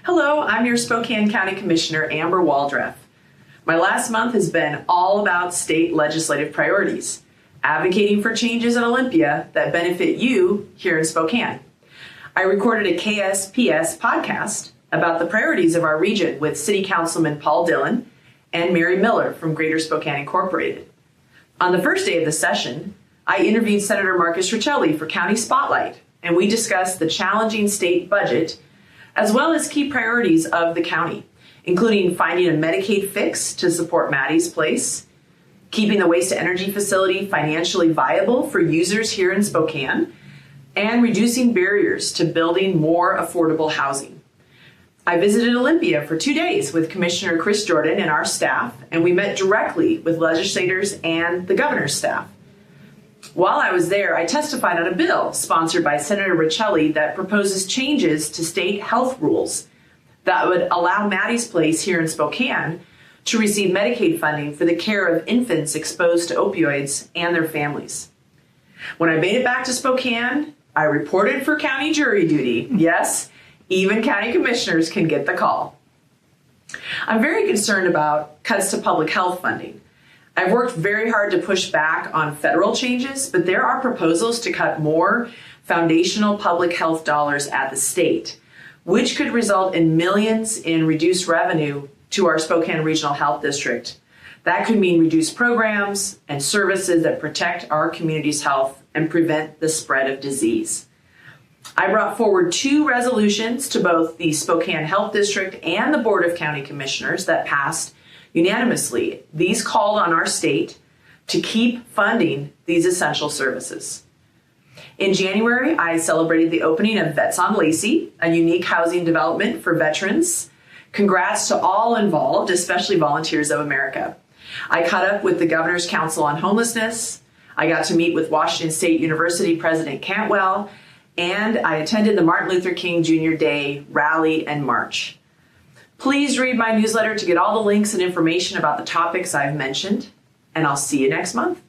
Hello, I'm your Spokane County Commissioner, Amber Waldref. My last month has been all about state legislative priorities, advocating for changes in Olympia that benefit you here in Spokane. I recorded a KSPS podcast about the priorities of our region with City Councilman Paul Dillon and Mary Miller from Greater Spokane Incorporated. On the first day of the session, I interviewed Senator Marcus Riccelli for County Spotlight, and we discussed the challenging state budget as well as key priorities of the county, including finding a Medicaid fix to support Maddie's Place, keeping the waste-to-energy facility financially viable for users here in Spokane, and reducing barriers to building more affordable housing. I visited Olympia for 2 days with Commissioner Chris Jordan and our staff, and we met directly with legislators and the governor's staff. While I was there, I testified on a bill sponsored by Senator Riccelli that proposes changes to state health rules that would allow Maddie's Place here in Spokane to receive Medicaid funding for the care of infants exposed to opioids and their families. When I made it back to Spokane, I reported for county jury duty. Yes, even county commissioners can get the call. I'm very concerned about cuts to public health funding. I've worked very hard to push back on federal changes, but there are proposals to cut more foundational public health dollars at the state, which could result in millions in reduced revenue to our Spokane Regional Health District. That could mean reduced programs and services that protect our community's health and prevent the spread of disease. I brought forward 2 resolutions to both the Spokane Health District and the Board of County Commissioners that passed unanimously. These called on our state to keep funding these essential services. In January, I celebrated the opening of Vets on Lacey, a unique housing development for veterans. Congrats to all involved, especially Volunteers of America. I caught up with the Governor's Council on Homelessness. I got to meet with Washington State University President Cantwell, and I attended the Martin Luther King Jr. Day rally and march. Please read my newsletter to get all the links and information about the topics I've mentioned, and I'll see you next month.